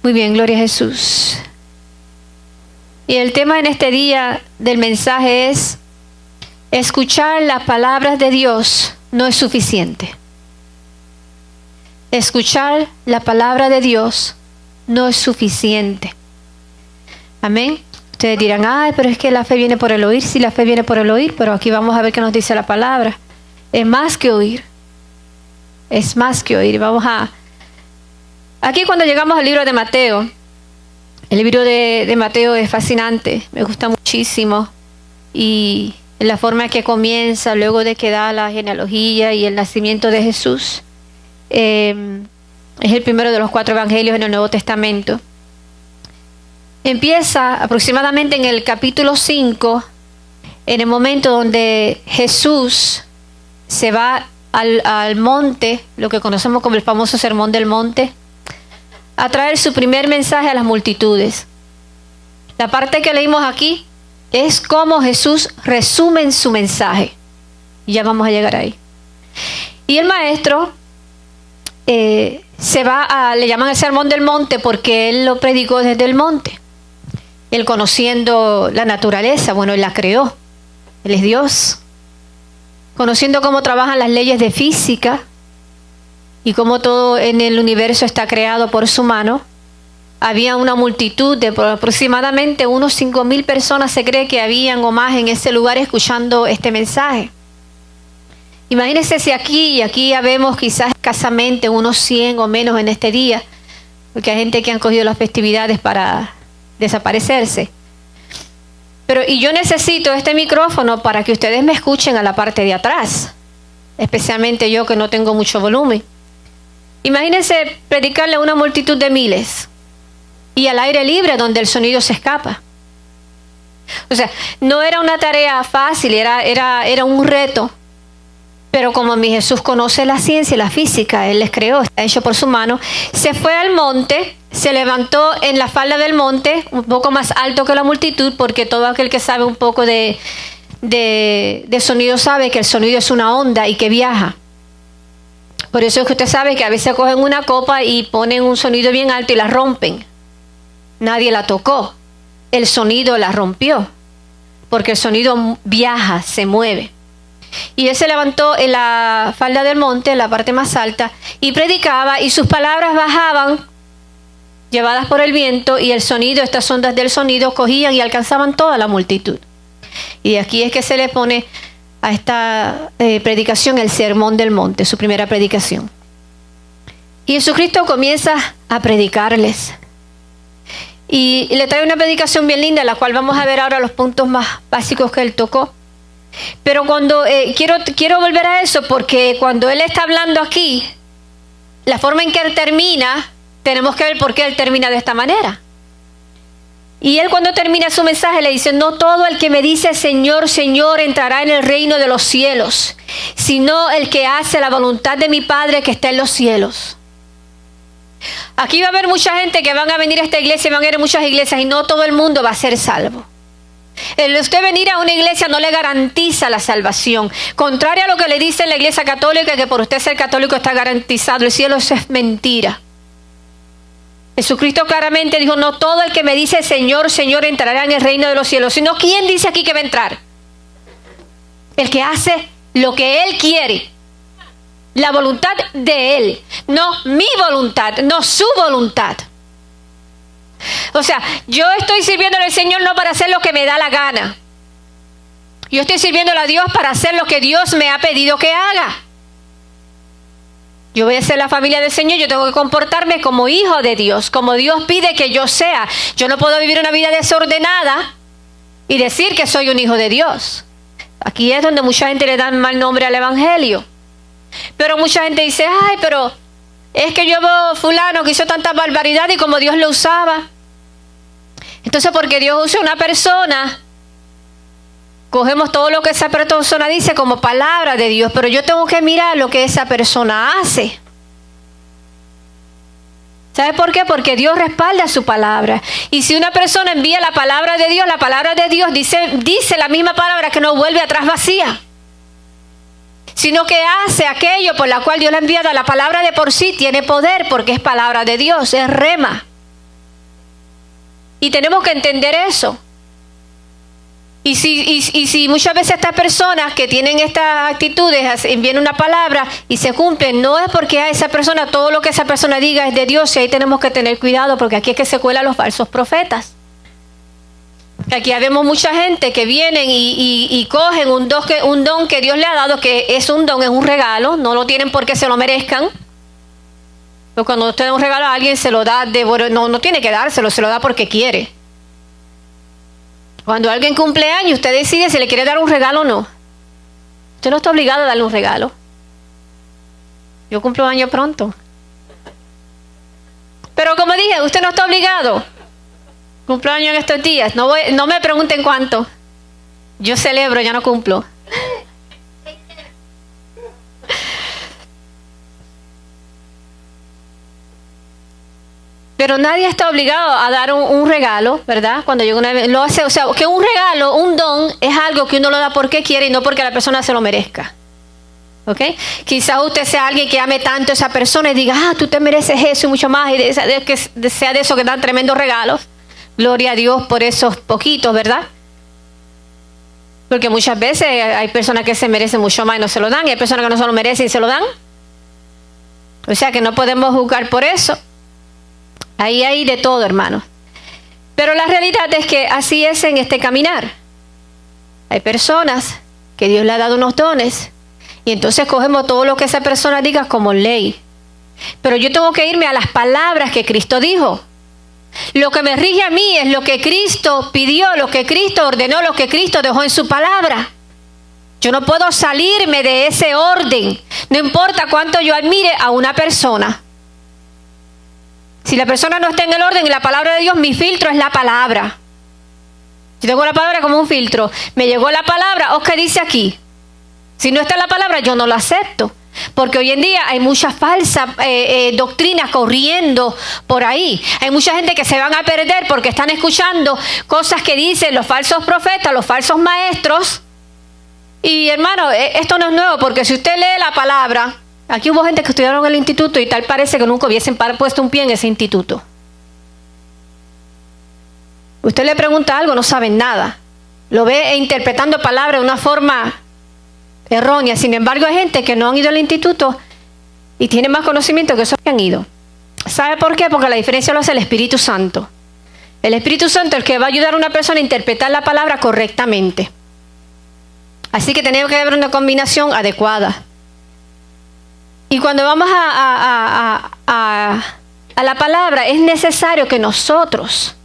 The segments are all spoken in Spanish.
Muy bien, gloria a Jesús. Y el tema en este día del mensaje es: escuchar las palabras de Dios no es suficiente. Escuchar la palabra de Dios no es suficiente. Amén. Ustedes dirán, ay, pero es que la fe viene por el oír. Sí, la fe viene por el oír, pero aquí vamos a ver qué nos dice la palabra. Es más que oír. Es más que oír. Aquí cuando llegamos al libro de Mateo, el libro de Mateo es fascinante, me gusta muchísimo. Y la forma que comienza, luego de que da la genealogía y el nacimiento de Jesús, es el primero de los 4 evangelios en el Nuevo Testamento. Empieza aproximadamente en el capítulo 5, en el momento donde Jesús se va al monte, lo que conocemos como el famoso Sermón del Monte, a traer su primer mensaje a las multitudes. La parte que leímos aquí es cómo Jesús resume en su mensaje. Y ya vamos a llegar ahí. Y el maestro le llaman el Sermón del Monte porque él lo predicó desde el monte. Él conociendo la naturaleza, bueno, él la creó. Él es Dios. Conociendo cómo trabajan las leyes de física y cómo todo en el universo está creado por su mano. Había una multitud de aproximadamente unos 5,000 personas, se cree que habían o más en ese lugar escuchando este mensaje. Imagínense si aquí habemos quizás escasamente unos 100 o menos en este día, porque hay gente que han cogido las festividades para desaparecerse. Y yo necesito este micrófono para que ustedes me escuchen a la parte de atrás, especialmente yo que no tengo mucho volumen. Imagínense predicarle a una multitud de miles y al aire libre donde el sonido se escapa. O sea, no era una tarea fácil, era un reto. Pero como mi Jesús conoce la ciencia y la física, Él les creó, está hecho por su mano, se fue al monte, se levantó en la falda del monte, un poco más alto que la multitud, porque todo aquel que sabe un poco de sonido sabe que el sonido es una onda y que viaja. Por eso es que usted sabe que a veces cogen una copa y ponen un sonido bien alto y la rompen. Nadie la tocó, el sonido la rompió, porque el sonido viaja, se mueve. Y él se levantó en la falda del monte, en la parte más alta, y predicaba, y sus palabras bajaban, llevadas por el viento, y el sonido, estas ondas del sonido, cogían y alcanzaban toda la multitud. Y aquí es que se le pone a esta predicación el Sermón del Monte, su primera predicación. Y Jesucristo comienza a predicarles. Y le trae una predicación bien linda, la cual vamos a ver ahora los puntos más básicos que él tocó. Pero cuando quiero volver a eso, porque cuando él está hablando aquí, la forma en que él termina, tenemos que ver por qué él termina de esta manera. Y él, cuando termina su mensaje, le dice: no todo el que me dice Señor, Señor entrará en el reino de los cielos, sino el que hace la voluntad de mi Padre que está en los cielos. Aquí va a haber mucha gente que van a venir a esta iglesia, van a ir a muchas iglesias, y no todo el mundo va a ser salvo. El usted venir a una iglesia no le garantiza la salvación. Contrario a lo que le dice la iglesia católica, que por usted ser católico está garantizado el cielo, eso es mentira. Jesucristo claramente dijo: no todo el que me dice Señor, Señor entrará en el reino de los cielos, sino ¿quién dice aquí que va a entrar? El que hace lo que Él quiere, la voluntad de Él, no mi voluntad, no su voluntad. O sea, yo estoy sirviéndole al Señor no para hacer lo que me da la gana. Yo estoy sirviéndole a Dios para hacer lo que Dios me ha pedido que haga. Yo voy a ser la familia del Señor, yo tengo que comportarme como hijo de Dios, como Dios pide que yo sea. Yo no puedo vivir una vida desordenada y decir que soy un hijo de Dios. Aquí es donde mucha gente le da mal nombre al evangelio. Pero mucha gente dice: ay, pero es que yo veo fulano que hizo tanta barbaridad y como Dios lo usaba. Entonces, porque Dios usa una persona, cogemos todo lo que esa persona dice como palabra de Dios, pero yo tengo que mirar lo que esa persona hace. ¿Sabe por qué? Porque Dios respalda su palabra. Y si una persona envía la palabra de Dios dice la misma palabra, que no vuelve atrás vacía, sino que hace aquello por la cual Dios la ha enviado. La palabra de por sí tiene poder, porque es palabra de Dios, es rema. Y tenemos que entender eso. Y si muchas veces estas personas que tienen estas actitudes envían una palabra y se cumplen, no es porque a esa persona, todo lo que esa persona diga es de Dios, y ahí tenemos que tener cuidado, porque aquí es que se cuelan los falsos profetas. Aquí vemos mucha gente que vienen y cogen un don que Dios le ha dado, que es un don, es un regalo, no lo tienen porque se lo merezcan. Pero cuando usted da un regalo a alguien, se lo da no tiene que dárselo, se lo da porque quiere. Cuando alguien cumple años, usted decide si le quiere dar un regalo o no. Usted no está obligado a darle un regalo. Yo cumplo años pronto. Pero como dije, usted no está obligado. Cumplo años en estos días. No me pregunten cuánto. Yo celebro, ya no cumplo. Pero nadie está obligado a dar un regalo, ¿verdad? Cuando llega una vez, lo hace, o sea, que un regalo, un don, es algo que uno lo da porque quiere y no porque la persona se lo merezca. ¿Ok? Quizás usted sea alguien que ame tanto a esa persona y diga, tú te mereces eso y mucho más, y que sea de esos que dan tremendos regalos. Gloria a Dios por esos poquitos, ¿verdad? Porque muchas veces hay personas que se merecen mucho más y no se lo dan, y hay personas que no se lo merecen y se lo dan. O sea que no podemos juzgar por eso. Ahí hay de todo, hermano. Pero la realidad es que así es en este caminar. Hay personas que Dios le ha dado unos dones y entonces cogemos todo lo que esa persona diga como ley. Pero yo tengo que irme a las palabras que Cristo dijo. Lo que me rige a mí es lo que Cristo pidió, lo que Cristo ordenó, lo que Cristo dejó en su palabra. Yo no puedo salirme de ese orden. No importa cuánto yo admire a una persona. Si la persona no está en el orden y la palabra de Dios, mi filtro es la palabra. Yo tengo la palabra como un filtro. Me llegó la palabra, ¿qué dice aquí? Si no está la palabra, yo no la acepto. Porque hoy en día hay muchas falsas doctrinas corriendo por ahí. Hay mucha gente que se van a perder porque están escuchando cosas que dicen los falsos profetas, los falsos maestros. Y hermano, esto no es nuevo, porque si usted lee la palabra... Aquí hubo gente que estudiaron en el instituto y tal parece que nunca hubiesen puesto un pie en ese instituto. Usted le pregunta algo, no saben nada. Lo ve interpretando palabras de una forma errónea. Sin embargo, hay gente que no han ido al instituto y tienen más conocimiento que esos que han ido. ¿Sabe por qué? Porque la diferencia lo hace el Espíritu Santo. El Espíritu Santo es el que va a ayudar a una persona a interpretar la palabra correctamente. Así que tenemos que haber una combinación adecuada. Y cuando vamos a la palabra, es necesario que nosotros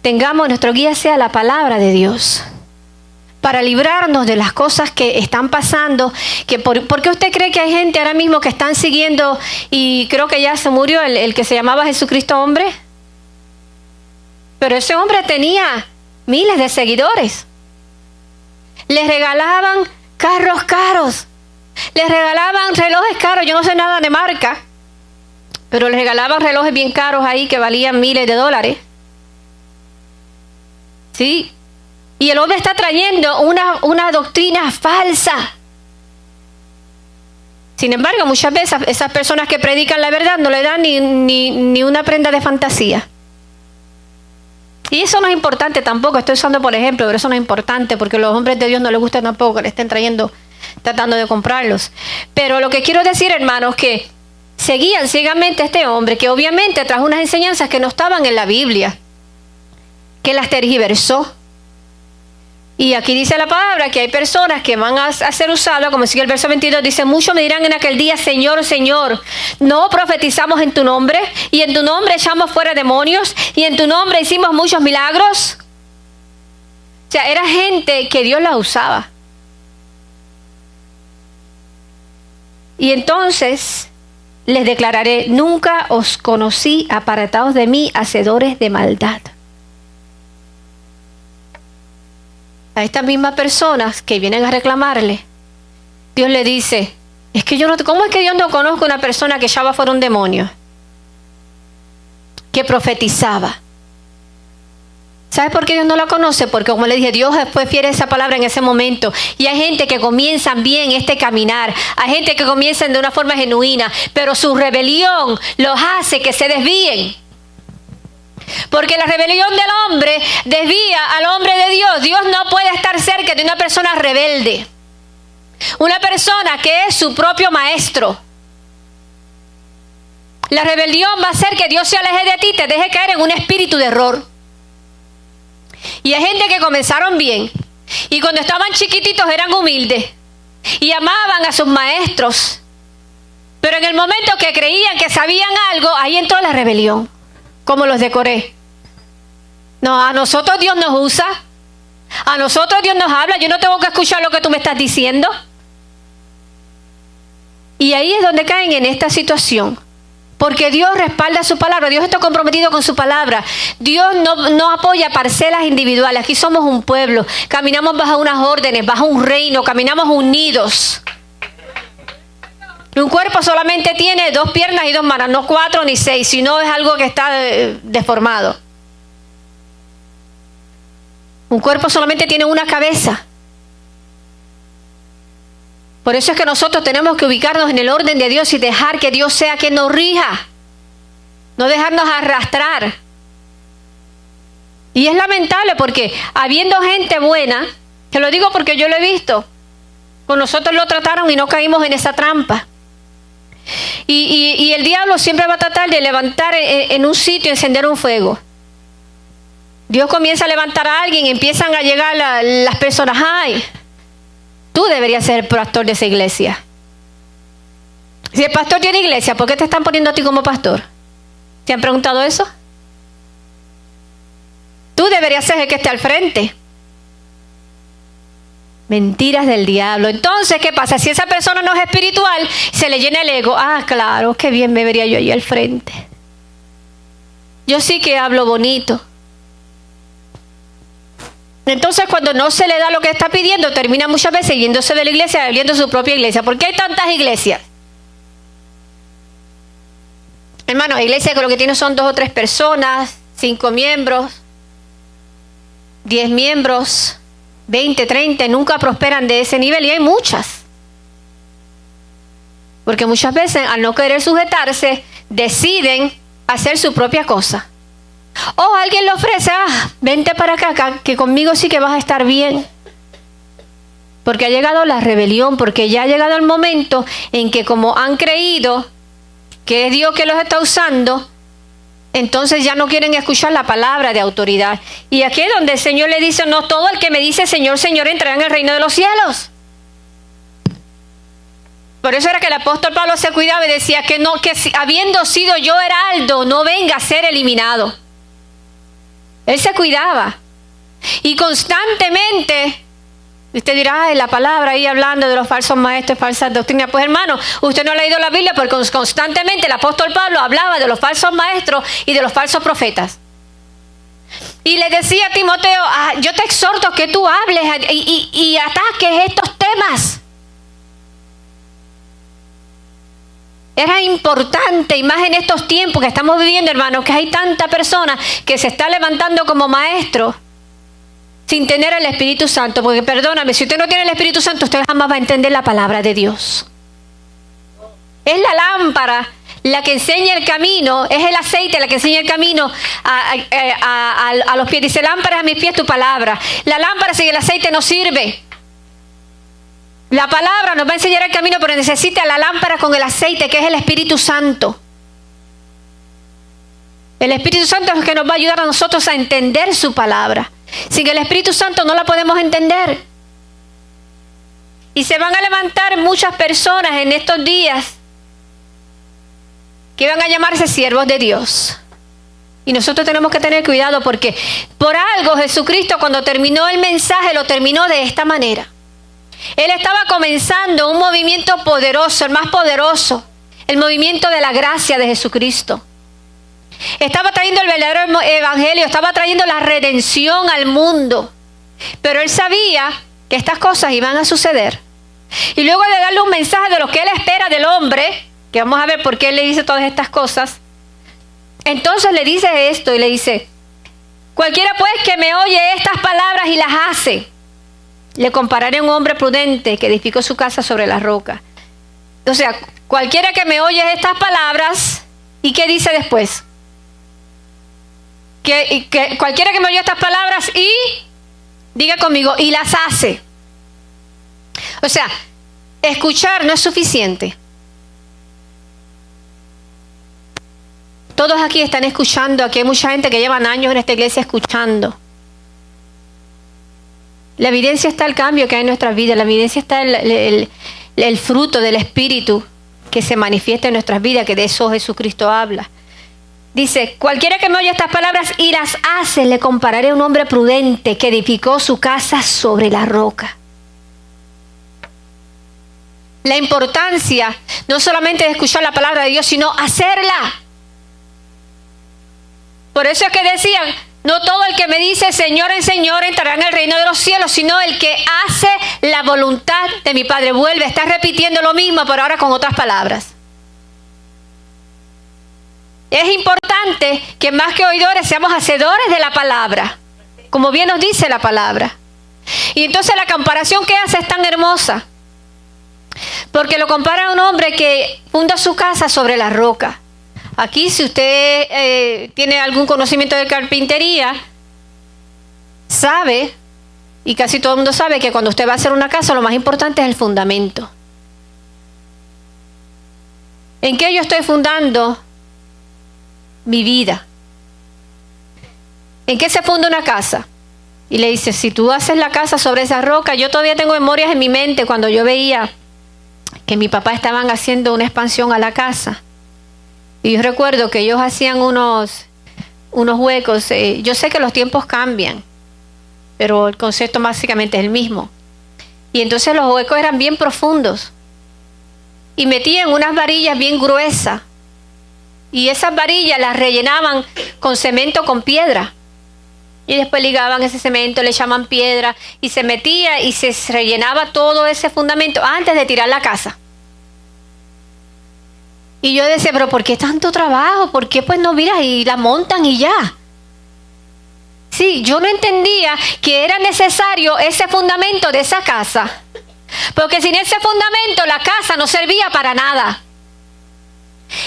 tengamos, nuestro guía sea la palabra de Dios, para librarnos de las cosas que están pasando. ¿Por qué usted cree que hay gente ahora mismo que están siguiendo, y creo que ya se murió el que se llamaba Jesucristo hombre? Pero ese hombre tenía miles de seguidores. Les regalaban carros caros. Les regalaban relojes caros, yo no sé nada de marca, pero les regalaban relojes bien caros ahí que valían miles de dólares. Sí. Y el hombre está trayendo una doctrina falsa. Sin embargo, muchas veces esas personas que predican la verdad no le dan ni una prenda de fantasía. Y eso no es importante tampoco, estoy usando por ejemplo, pero eso no es importante porque a los hombres de Dios no les gusta tampoco que le estén trayendo, tratando de comprarlos. Pero lo que quiero decir, hermanos, que seguían ciegamente a este hombre que obviamente trajo unas enseñanzas que no estaban en la Biblia, que las tergiversó. Y aquí dice la palabra que hay personas que van a ser usadas, como sigue el verso 22, dice, muchos me dirán en aquel día, Señor, Señor, ¿no profetizamos en tu nombre? Y en tu nombre echamos fuera demonios, y en tu nombre hicimos muchos milagros. O sea, era gente que Dios la usaba. Y entonces les declararé, nunca os conocí, apartados de mí, hacedores de maldad. A estas mismas personas que vienen a reclamarle, Dios le dice, ¿cómo es que yo no conozco una persona que echaba fuera un demonio? Que profetizaba. ¿Sabes por qué Dios no la conoce? Porque como le dije, Dios fue fiel a esa palabra en ese momento. Y hay gente que comienzan bien este caminar. Hay gente que comienzan de una forma genuina, pero su rebelión los hace que se desvíen. Porque la rebelión del hombre desvía al hombre de Dios. Dios no puede estar cerca de una persona rebelde. Una persona que es su propio maestro. La rebelión va a hacer que Dios se aleje de ti, te deje caer en un espíritu de error. Y hay gente que comenzaron bien. Y cuando estaban chiquititos eran humildes. Y amaban a sus maestros. Pero en el momento que creían que sabían algo, ahí entró la rebelión. Como los de Coré. No, a nosotros Dios nos usa. A nosotros Dios nos habla. Yo no tengo que escuchar lo que tú me estás diciendo. Y ahí es donde caen en esta situación. Porque Dios respalda su palabra. Dios está comprometido con su palabra. Dios no apoya parcelas individuales. Aquí somos un pueblo. Caminamos bajo unas órdenes, bajo un reino. Caminamos unidos. Un cuerpo solamente tiene 2 piernas y 2 manos. No 4 ni 6. Si no es algo que está deformado. Un cuerpo solamente tiene una cabeza. Por eso es que nosotros tenemos que ubicarnos en el orden de Dios y dejar que Dios sea quien nos rija. No dejarnos arrastrar. Y es lamentable porque habiendo gente buena, te lo digo porque yo lo he visto, con nosotros lo trataron y no caímos en esa trampa. Y el diablo siempre va a tratar de levantar en un sitio, encender un fuego. Dios comienza a levantar a alguien y empiezan a llegar las personas. ¡Ay! Tú deberías ser el pastor de esa iglesia. Si el pastor tiene iglesia, ¿por qué te están poniendo a ti como pastor? ¿Te han preguntado eso? Tú deberías ser el que esté al frente. Mentiras del diablo. Entonces, ¿qué pasa? Si esa persona no es espiritual, se le llena el ego. Ah, claro, qué bien me vería yo ahí al frente. Yo sí que hablo bonito. Entonces, cuando no se le da lo que está pidiendo, termina muchas veces yéndose de la iglesia, abriendo su propia iglesia. ¿Por qué hay tantas iglesias? Hermano, hay iglesias que lo que tienen son 2 o 3 personas, 5 miembros, 10 miembros, 20, 30, nunca prosperan de ese nivel y hay muchas. Porque muchas veces, al no querer sujetarse, deciden hacer su propia cosa. O alguien le ofrece, vente para acá, que conmigo sí que vas a estar bien. Porque ha llegado la rebelión, porque ya ha llegado el momento en que como han creído que es Dios que los está usando, entonces ya no quieren escuchar la palabra de autoridad. Y aquí es donde el Señor le dice, no todo el que me dice Señor, Señor entrará en el reino de los cielos. Por eso era que el apóstol Pablo se cuidaba y decía que no, que habiendo sido yo heraldo, no venga a ser eliminado. Él se cuidaba. Y constantemente, usted dirá, la palabra ahí hablando de los falsos maestros, falsas doctrinas. Pues hermano, usted no ha leído la Biblia porque constantemente el apóstol Pablo hablaba de los falsos maestros y de los falsos profetas. Y le decía a Timoteo, yo te exhorto que tú hables y ataques estos temas. Era importante, y más en estos tiempos que estamos viviendo, hermanos, que hay tanta persona que se está levantando como maestro sin tener el Espíritu Santo. Porque perdóname, si usted no tiene el Espíritu Santo, usted jamás va a entender la palabra de Dios. Es la lámpara la que enseña el camino, es el aceite la que enseña el camino a los pies. Dice, lámpara a mis pies tu palabra. La lámpara sin el aceite no sirve. La palabra nos va a enseñar el camino, pero necesita la lámpara con el aceite, que es el Espíritu Santo. El Espíritu Santo es el que nos va a ayudar a nosotros a entender su palabra. Sin el Espíritu Santo no la podemos entender. Y se van a levantar muchas personas en estos días que van a llamarse siervos de Dios. Y nosotros tenemos que tener cuidado porque por algo Jesucristo cuando terminó el mensaje lo terminó de esta manera. Él estaba comenzando un movimiento poderoso, el más poderoso, el movimiento de la gracia de Jesucristo. Estaba trayendo el verdadero evangelio, estaba trayendo la redención al mundo. Pero él sabía que estas cosas iban a suceder. Y luego de darle un mensaje de lo que él espera del hombre, que vamos a ver por qué él le dice todas estas cosas, entonces le dice esto y le dice, cualquiera pues que me oye estas palabras y las hace, le compararé a un hombre prudente que edificó su casa sobre la roca. O sea, cualquiera que me oye estas palabras, ¿y qué dice después? que cualquiera que me oye estas palabras y diga conmigo, y las hace. O sea, escuchar no es suficiente. Todos aquí están escuchando, aquí hay mucha gente que llevan años en esta iglesia escuchando. La evidencia está el cambio que hay en nuestras vidas, la evidencia está el fruto del Espíritu que se manifiesta en nuestras vidas, que de eso Jesucristo habla. Dice, cualquiera que me oye estas palabras y las hace, le compararé a un hombre prudente que edificó su casa sobre la roca. La importancia no solamente de escuchar la palabra de Dios, sino hacerla. Por eso es que decían, no todo el que me dice Señor, Señor entrará en el reino de los cielos, sino el que hace la voluntad de mi Padre. Vuelve, está repitiendo lo mismo, pero ahora con otras palabras. Es importante que más que oidores seamos hacedores de la palabra, como bien nos dice la palabra. Y entonces la comparación que hace es tan hermosa, porque lo compara a un hombre que funda su casa sobre la roca. Aquí, si usted tiene algún conocimiento de carpintería, sabe, y casi todo el mundo sabe, que cuando usted va a hacer una casa, lo más importante es el fundamento. ¿En qué yo estoy fundando mi vida? ¿En qué se funda una casa? Y le dice, si tú haces la casa sobre esa roca, yo todavía tengo memorias en mi mente cuando yo veía que mi papá estaban haciendo una expansión a la casa. Y yo recuerdo que ellos hacían unos huecos. Yo sé que los tiempos cambian, pero el concepto básicamente es el mismo. Y entonces los huecos eran bien profundos. Y metían unas varillas bien gruesas. Y esas varillas las rellenaban con cemento con piedra. Y después ligaban ese cemento, le echaban piedra y se metía y se rellenaba todo ese fundamento antes de tirar la casa. Y yo decía, pero ¿por qué tanto trabajo? ¿Por qué pues no miras y la montan y ya? Sí, yo no entendía que era necesario ese fundamento de esa casa. Porque sin ese fundamento la casa no servía para nada.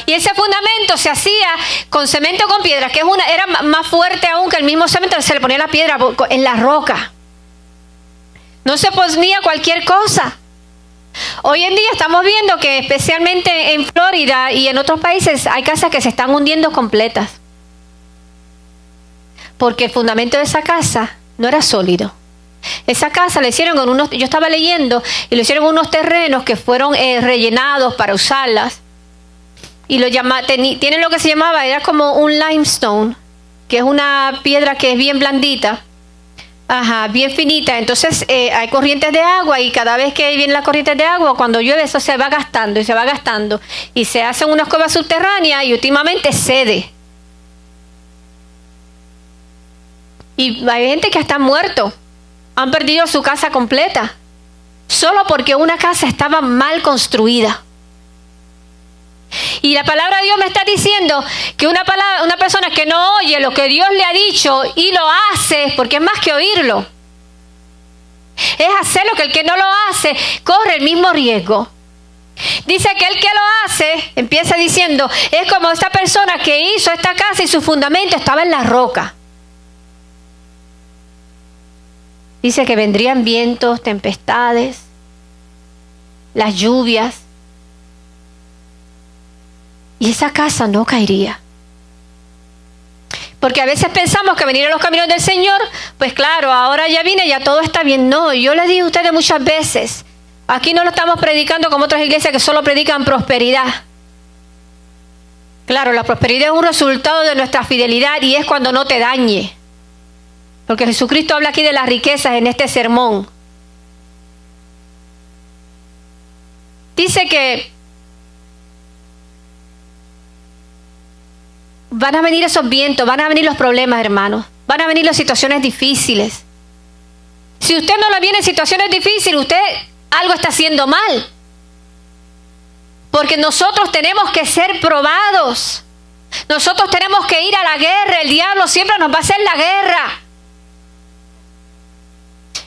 Y ese fundamento se hacía con cemento con piedra, que era más fuerte aún que el mismo cemento, se le ponía la piedra en la roca. No se ponía cualquier cosa. Hoy en día estamos viendo que especialmente en Florida y en otros países hay casas que se están hundiendo completas. Porque el fundamento de esa casa no era sólido. Esa casa le hicieron con yo estaba leyendo, y le hicieron unos terrenos que fueron rellenados para usarlas. Y tienen lo que se llamaba, era como un limestone, que es una piedra que es bien blandita. Ajá, bien finita. Entonces hay corrientes de agua y cada vez que vienen las corrientes de agua, cuando llueve eso se va gastando y se va gastando. Y se hacen unas cuevas subterráneas y últimamente cede. Y hay gente que está muerto. Han perdido su casa completa. Solo porque una casa estaba mal construida. Y la palabra de Dios me está diciendo que una persona que no oye lo que Dios le ha dicho y lo hace, porque es más que oírlo, es hacerlo, que el que no lo hace corre el mismo riesgo. Dice que el que lo hace, empieza diciendo, es como esta persona que hizo esta casa y su fundamento estaba en la roca. Dice que vendrían vientos, tempestades, las lluvias, y esa casa no caería. Porque a veces pensamos que venir a los caminos del Señor, pues claro, ahora ya vine, ya todo está bien. No, yo les digo a ustedes muchas veces, aquí no lo estamos predicando como otras iglesias que solo predican prosperidad. Claro, la prosperidad es un resultado de nuestra fidelidad y es cuando no te dañe. Porque Jesucristo habla aquí de las riquezas en este sermón. Dice que van a venir esos vientos, van a venir los problemas, hermanos. Van a venir las situaciones difíciles. Si usted no le viene en situaciones difíciles, usted algo está haciendo mal. Porque nosotros tenemos que ser probados. Nosotros tenemos que ir a la guerra. El diablo siempre nos va a hacer la guerra.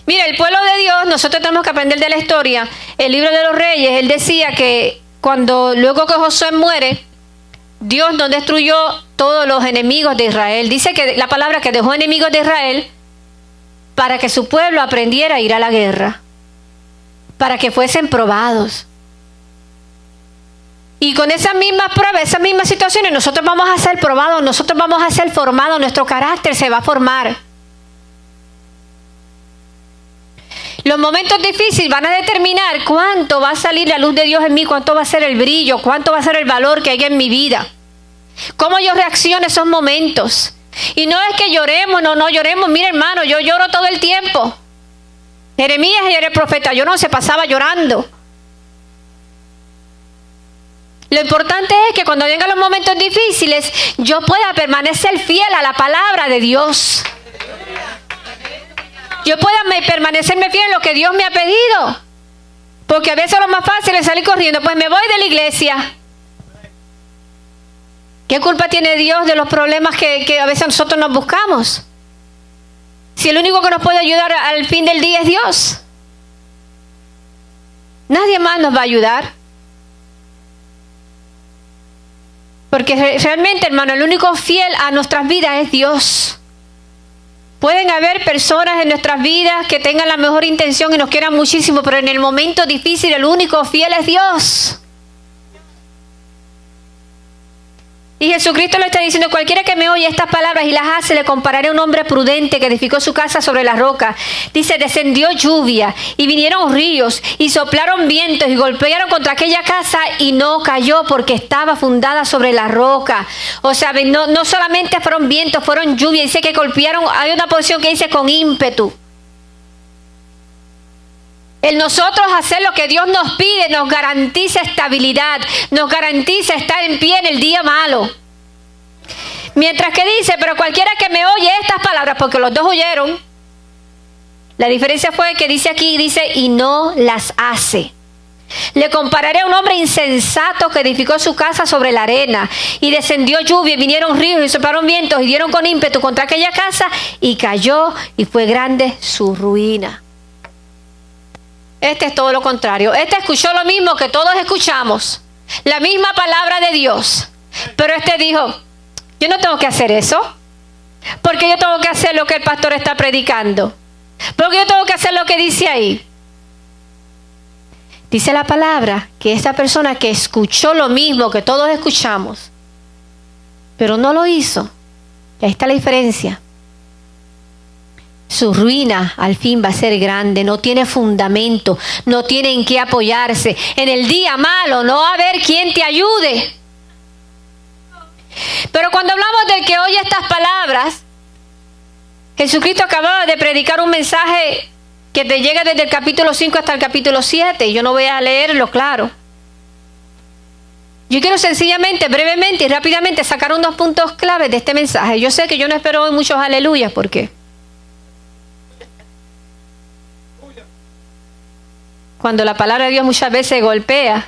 Mira, el pueblo de Dios, nosotros tenemos que aprender de la historia. El libro de los Reyes, él decía que luego que Josué muere, Dios no destruyó todos los enemigos de Israel. Dice que la palabra que dejó enemigos de Israel para que su pueblo aprendiera a ir a la guerra, para que fuesen probados. Y con esas mismas pruebas, esas mismas situaciones, nosotros vamos a ser probados, nosotros vamos a ser formados, nuestro carácter se va a formar. Los momentos difíciles van a determinar cuánto va a salir la luz de Dios en mí, cuánto va a ser el brillo, cuánto va a ser el valor que hay en mi vida. Cómo yo reacciono a esos momentos. Y no es que lloremos, no lloremos. Mira, hermano, yo lloro todo el tiempo. Jeremías era el profeta, yo no se pasaba llorando. Lo importante es que cuando vengan los momentos difíciles, yo pueda permanecer fiel a la palabra de Dios. Yo pueda permanecerme fiel en lo que Dios me ha pedido. Porque a veces lo más fácil es salir corriendo. Pues me voy de la iglesia. ¿Qué culpa tiene Dios de los problemas que a veces nosotros nos buscamos? Si el único que nos puede ayudar al fin del día es Dios. Nadie más nos va a ayudar. Porque realmente, hermano, el único fiel a nuestras vidas es Dios. Pueden haber personas en nuestras vidas que tengan la mejor intención y nos quieran muchísimo, pero en el momento difícil el único fiel es Dios. Y Jesucristo le está diciendo, cualquiera que me oye estas palabras y las hace, le compararé a un hombre prudente que edificó su casa sobre la roca. Dice, descendió lluvia y vinieron ríos y soplaron vientos y golpearon contra aquella casa y no cayó porque estaba fundada sobre la roca. O sea, no solamente fueron vientos, fueron lluvia. Dice que golpearon, hay una posición que dice con ímpetu. El nosotros hacer lo que Dios nos pide nos garantiza estabilidad, nos garantiza estar en pie en el día malo. Mientras que dice, pero cualquiera que me oye estas palabras, porque los dos oyeron, la diferencia fue que dice aquí, dice, y no las hace. Le compararé a un hombre insensato que edificó su casa sobre la arena y descendió lluvia y vinieron ríos y soplaron vientos y dieron con ímpetu contra aquella casa y cayó y fue grande su ruina. Este es todo lo contrario. Este escuchó lo mismo que todos escuchamos. La misma palabra de Dios. Pero este dijo, yo no tengo que hacer eso. Porque yo tengo que hacer lo que el pastor está predicando. Porque yo tengo que hacer lo que dice ahí. Dice la palabra que esta persona que escuchó lo mismo que todos escuchamos, pero no lo hizo. Y ahí está la diferencia. Su ruina al fin va a ser grande, no tiene fundamento, no tiene en qué apoyarse. En el día malo no va a haber quien te ayude. Pero cuando hablamos del que oye estas palabras, Jesucristo acababa de predicar un mensaje que te llega desde el capítulo 5 hasta el capítulo 7, y yo no voy a leerlo, claro. Yo quiero sencillamente, brevemente y rápidamente sacar unos puntos claves de este mensaje. Yo sé que yo no espero hoy muchos aleluyas, porque cuando la palabra de Dios muchas veces golpea,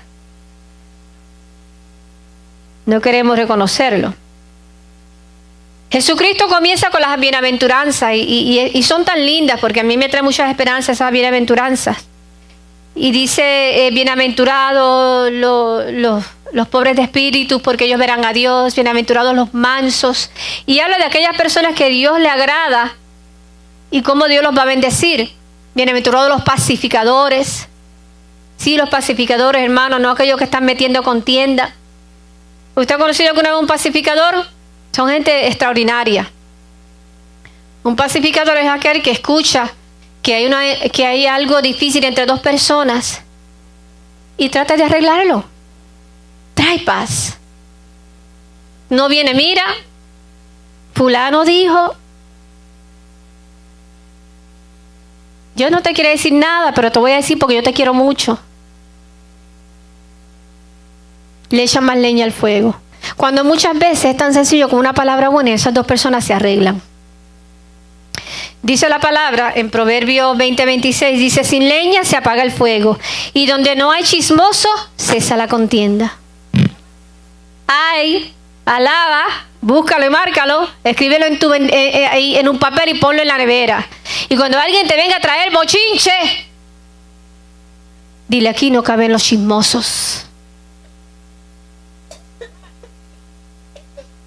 no queremos reconocerlo. Jesucristo comienza con las bienaventuranzas y son tan lindas porque a mí me trae muchas esperanzas esas bienaventuranzas. Y dice, bienaventurados los pobres de espíritu porque ellos verán a Dios, bienaventurados los mansos. Y habla de aquellas personas que Dios le agrada y cómo Dios los va a bendecir. Bienaventurados los pacificadores. Sí, los pacificadores, hermanos, no aquellos que están metiendo contienda. ¿Usted ha conocido alguna vez un pacificador? Son gente extraordinaria. Un pacificador es aquel que escucha que hay algo difícil entre dos personas y trata de arreglarlo. Trae paz. No viene, mira, fulano dijo, yo no te quiero decir nada, pero te voy a decir porque yo te quiero mucho. Le echan más leña al fuego. Cuando muchas veces es tan sencillo con una palabra buena y esas dos personas se arreglan. Dice la palabra en Proverbios 20:26, dice, sin leña se apaga el fuego y donde no hay chismoso cesa la contienda. Ay, alaba, búscalo y márcalo, escríbelo en un papel y ponlo en la nevera. Y cuando alguien te venga a traer bochinche, dile, aquí no caben los chismosos.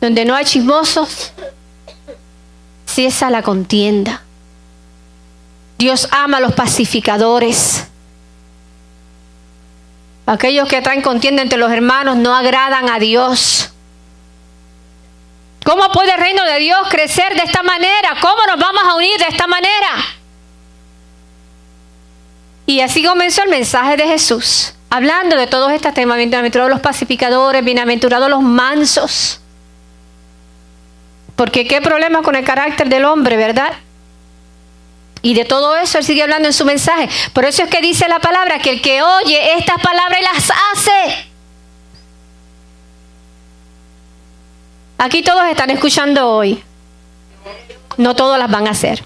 Donde no hay chismosos, cesa la contienda. Dios ama a los pacificadores. Aquellos que traen contienda entre los hermanos no agradan a Dios. ¿Cómo puede el reino de Dios crecer de esta manera? ¿Cómo nos vamos a unir de esta manera? Y así comenzó el mensaje de Jesús, hablando de todos estos temas. Bienaventurados los pacificadores, bienaventurados los mansos. Porque qué problema con el carácter del hombre, ¿verdad? Y de todo eso él sigue hablando en su mensaje. Por eso es que dice la palabra que el que oye estas palabras y las hace. Aquí todos están escuchando hoy. No todos las van a hacer.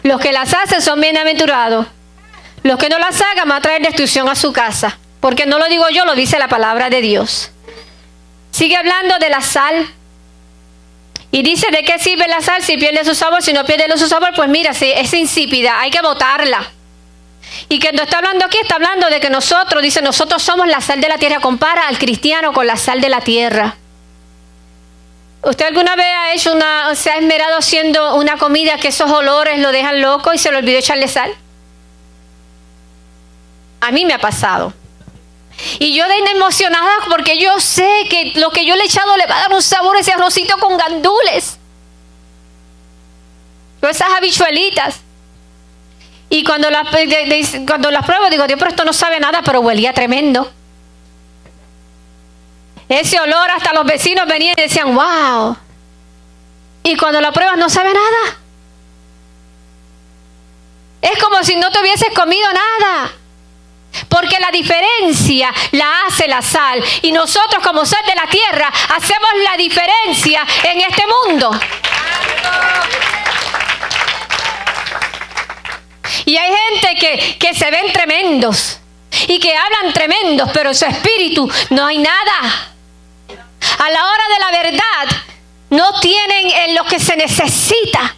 Los que las hacen son bienaventurados. Los que no las hagan van a traer destrucción a su casa. Porque no lo digo yo, lo dice la palabra de Dios. Sigue hablando de la sal. Y dice, ¿de qué sirve la sal si pierde su sabor? Si no pierde su sabor, pues mira, si es insípida, hay que botarla. Y cuando está hablando aquí, está hablando de que nosotros, dice, nosotros somos la sal de la tierra. Compara al cristiano con la sal de la tierra. ¿Usted alguna vez se ha esmerado haciendo una comida que esos olores lo dejan loco y se le olvidó echarle sal? A mí me ha pasado. Y yo de emocionada porque yo sé que lo que yo le he echado le va a dar un sabor a ese arrocito con gandules. O esas habichuelitas. Y cuando las pruebo digo, Dios, pero esto no sabe nada, pero huelía tremendo. Ese olor hasta los vecinos venían y decían, wow. Y cuando la pruebas no sabe nada. Es como si no te hubieses comido nada. Porque la diferencia la hace la sal. Y nosotros como sal de la tierra hacemos la diferencia en este mundo. Y hay gente que se ven tremendos. Y que hablan tremendos, pero en su espíritu no hay nada. A la hora de la verdad no tienen en lo que se necesita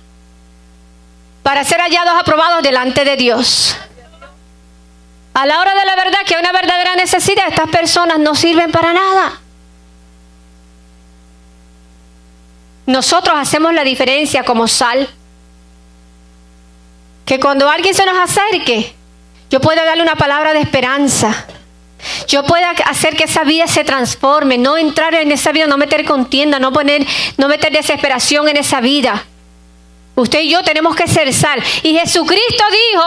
para ser hallados aprobados delante de Dios. A la hora de la verdad, que hay una verdadera necesidad, estas personas no sirven para nada. Nosotros hacemos la diferencia como sal. Que cuando alguien se nos acerque, yo pueda darle una palabra de esperanza. Yo pueda hacer que esa vida se transforme, no entrar en esa vida, no meter contienda, no meter desesperación en esa vida. Usted y yo tenemos que ser sal. Y Jesucristo dijo,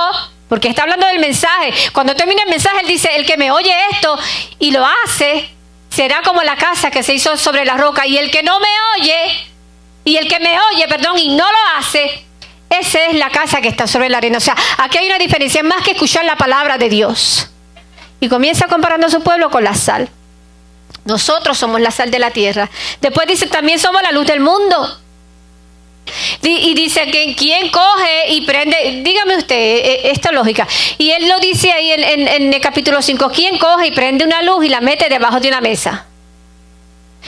porque está hablando del mensaje, cuando termina el mensaje, él dice, el que me oye esto y lo hace, será como la casa que se hizo sobre la roca. Y el que no me oye, y no lo hace, esa es la casa que está sobre la arena. O sea, aquí hay una diferencia, más que escuchar la palabra de Dios. Y comienza comparando a su pueblo con la sal. Nosotros somos la sal de la tierra. Después dice, también somos la luz del mundo. Y dice que quien coge y prende, dígame usted, esta lógica. Y él lo dice ahí en el capítulo 5, quien coge y prende una luz y la mete debajo de una mesa.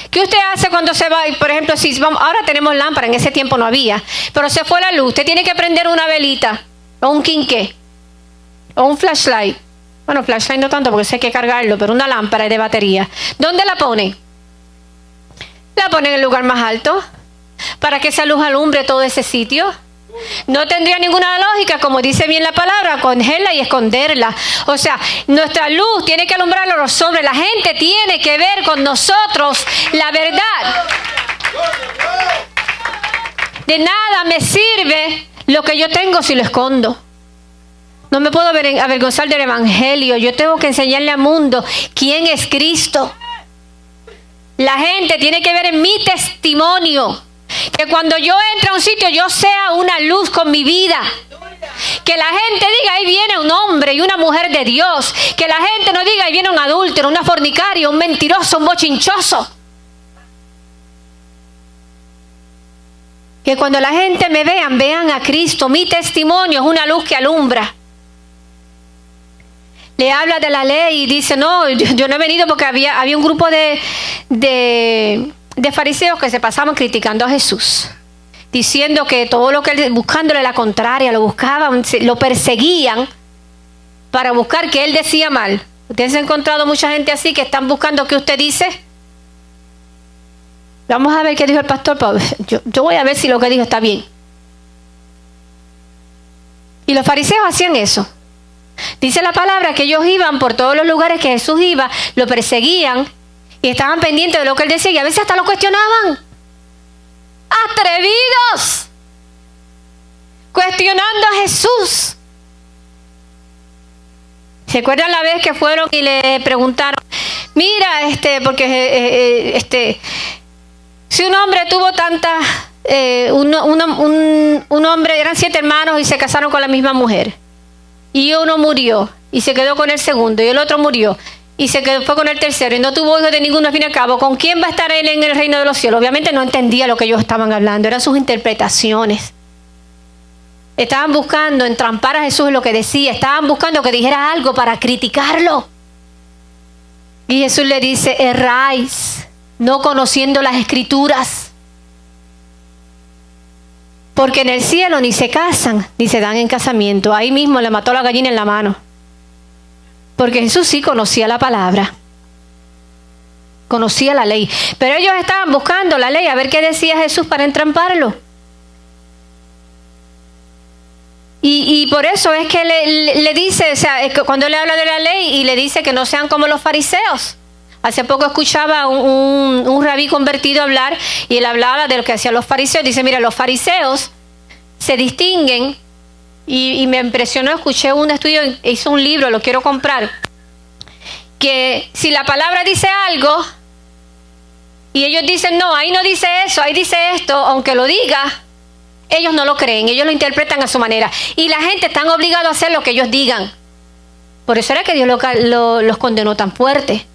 ¿Qué usted hace cuando se va? Por ejemplo, si vamos, ahora tenemos lámpara, en ese tiempo no había, pero se fue la luz, usted tiene que prender una velita, o un quinqué, o un flashlight. Bueno, flashlight no tanto porque sé que cargarlo, pero una lámpara de batería. ¿Dónde la pone? La pone en el lugar más alto, para que esa luz alumbre todo ese sitio. No tendría ninguna lógica, como dice bien la palabra, cogerla y esconderla. O sea, nuestra luz tiene que alumbrar a los hombres. La gente tiene que ver con nosotros la verdad. De nada me sirve lo que yo tengo si lo escondo. No me puedo avergonzar del evangelio. Yo tengo que enseñarle al mundo quién es Cristo. La gente tiene que ver en mi testimonio. Que cuando yo entre a un sitio yo sea una luz con mi vida. Que la gente diga, ahí viene un hombre y una mujer de Dios. Que la gente no diga, ahí viene un adúltero, una fornicaria, un mentiroso, un bochinchoso. Que cuando la gente me vean a Cristo. Mi testimonio es una luz que alumbra. Le habla de la ley y dice, no, yo no he venido porque había un grupo de fariseos que se pasaban criticando a Jesús, diciendo que todo lo que él, buscándole la contraria, lo buscaban, lo perseguían para buscar que él decía mal. ¿Ustedes han encontrado mucha gente así que están buscando qué usted dice? Vamos a ver qué dijo el pastor. Yo voy a ver si lo que dijo está bien. Y los fariseos hacían eso. Dice la palabra que ellos iban por todos los lugares que Jesús iba, lo perseguían y estaban pendientes de lo que él decía y a veces hasta lo cuestionaban. ¡Atrevidos! Cuestionando a Jesús. ¿Se acuerdan la vez que fueron y le preguntaron? Mira, porque si un hombre tuvo tantas, un hombre, eran 7 hermanos y se casaron con la misma mujer. Y uno murió y se quedó con el segundo y el otro murió y fue con el tercero y no tuvo hijos de ninguno al fin y al cabo. ¿Con quién va a estar él en el reino de los cielos? Obviamente no entendía lo que ellos estaban hablando, eran sus interpretaciones. Estaban buscando entrampar a Jesús en lo que decía, estaban buscando que dijera algo para criticarlo. Y Jesús le dice, erráis, no conociendo las escrituras. Porque en el cielo ni se casan, ni se dan en casamiento. Ahí mismo le mató la gallina en la mano. Porque Jesús sí conocía la palabra. Conocía la ley. Pero ellos estaban buscando la ley, a ver qué decía Jesús para entramparlo. Y por eso es que le dice, o sea, es que cuando le habla de la ley y le dice que no sean como los fariseos. Hace poco escuchaba un rabí convertido hablar y él hablaba de lo que hacían los fariseos. Dice, mira, los fariseos se distinguen y me impresionó, escuché un estudio, hizo un libro, lo quiero comprar, que si la palabra dice algo y ellos dicen, no, ahí no dice eso, ahí dice esto, aunque lo diga, ellos no lo creen, ellos lo interpretan a su manera. Y la gente está obligada a hacer lo que ellos digan. Por eso era que Dios los condenó tan fuerte.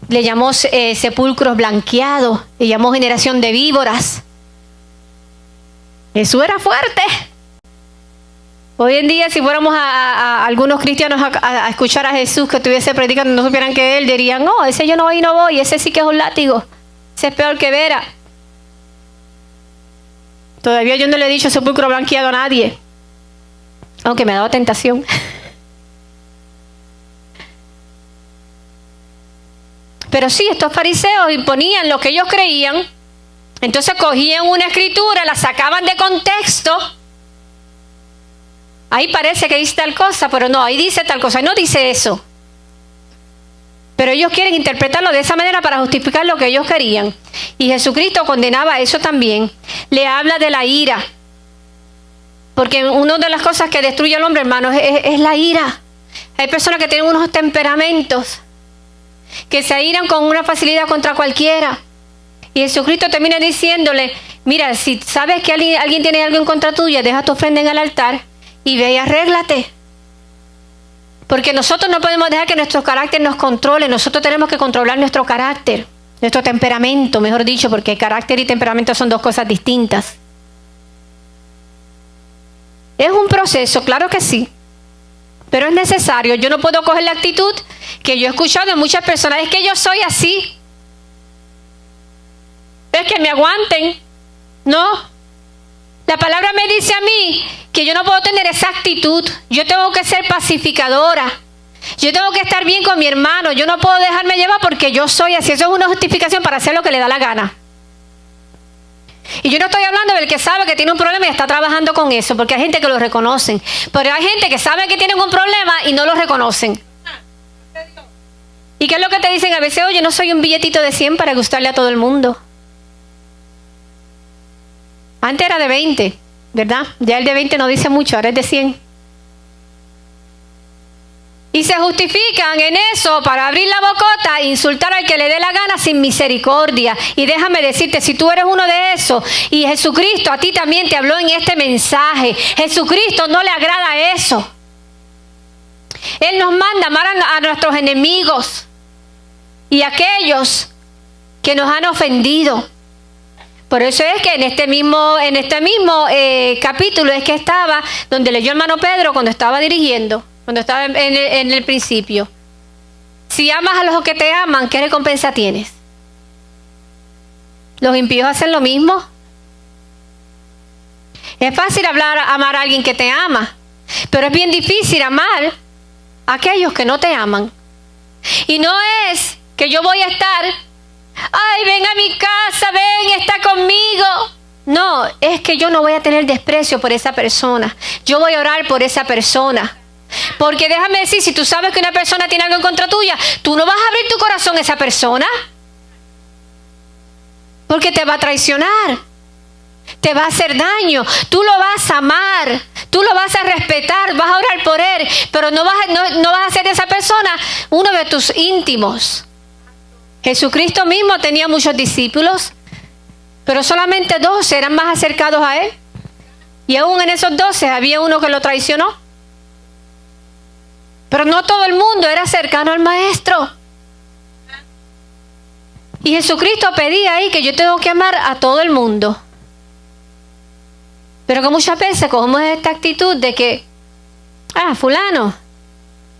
Le llamó sepulcros blanqueados, le llamó generación de víboras. Jesús era fuerte. Hoy en día, si fuéramos a algunos cristianos a escuchar a Jesús que estuviese predicando, no supieran que él, dirían, no, ese yo no voy, ese sí que es un látigo, ese es peor que Vera. Todavía yo no le he dicho sepulcro blanqueado a nadie, aunque me ha dado tentación. Pero sí, estos fariseos imponían lo que ellos creían, entonces cogían una escritura, la sacaban de contexto. Ahí parece que dice tal cosa, pero no, ahí dice tal cosa, no dice eso. Pero ellos quieren interpretarlo de esa manera para justificar lo que ellos querían. Y Jesucristo condenaba eso también. Le habla de la ira. Porque una de las cosas que destruye al hombre, hermanos, es la ira. Hay personas que tienen unos temperamentos que se airan con una facilidad contra cualquiera. Y Jesucristo termina diciéndole, mira, si sabes que alguien tiene algo en contra tuya, deja tu ofrenda en el altar y ve y arréglate. Porque nosotros no podemos dejar que nuestro carácter nos controle. Nosotros tenemos que controlar nuestro carácter, nuestro temperamento, mejor dicho, porque carácter y temperamento son dos cosas distintas. Es un proceso, claro que sí, pero es necesario. Yo no puedo coger la actitud que yo he escuchado de muchas personas, es que yo soy así, es que me aguanten. No, la palabra me dice a mí que yo no puedo tener esa actitud. Yo tengo que ser pacificadora, yo tengo que estar bien con mi hermano, yo no puedo dejarme llevar porque yo soy así. Eso es una justificación para hacer lo que le da la gana. Y yo no estoy hablando del que sabe que tiene un problema y está trabajando con eso, porque hay gente que lo reconocen, pero hay gente que sabe que tienen un problema y no lo reconocen. ¿Y qué es lo que te dicen a veces? Oye, no soy un billetito de 100 para gustarle a todo el mundo. Antes era de 20, ¿verdad? Ya el de 20 no dice mucho, ahora es de 100. Y se justifican en eso para abrir la bocota e insultar al que le dé la gana sin misericordia. Y déjame decirte, si tú eres uno de esos y Jesucristo a ti también te habló en este mensaje, Jesucristo no le agrada eso. Él nos manda amar a nuestros enemigos y a aquellos que nos han ofendido. Por eso es que en este mismo capítulo es que estaba, donde leyó hermano Pedro cuando estaba dirigiendo, cuando estaba en el principio. Si amas a los que te aman, ¿qué recompensa tienes? ¿Los impíos hacen lo mismo? Es fácil amar a alguien que te ama, pero es bien difícil amar a aquellos que no te aman. Y no es que yo voy a estar ay, ven a mi casa, ven, está conmigo. No, es que yo no voy a tener desprecio por esa persona. Yo voy a orar por esa persona. Porque déjame decir, si tú sabes que una persona tiene algo en contra tuya, tú no vas a abrir tu corazón a esa persona. Porque te va a traicionar. Te va a hacer daño. Tú lo vas a amar. Tú lo vas a respetar. Vas a orar por él. Pero no vas a hacer de esa persona uno de tus íntimos. Jesucristo mismo tenía muchos discípulos, pero solamente 12 eran más acercados a él. Y aún en esos 12 había uno que lo traicionó. Pero no todo el mundo era cercano al maestro. Y Jesucristo pedía ahí que yo tengo que amar a todo el mundo. Pero que muchas veces cogemos esta actitud de que, fulano,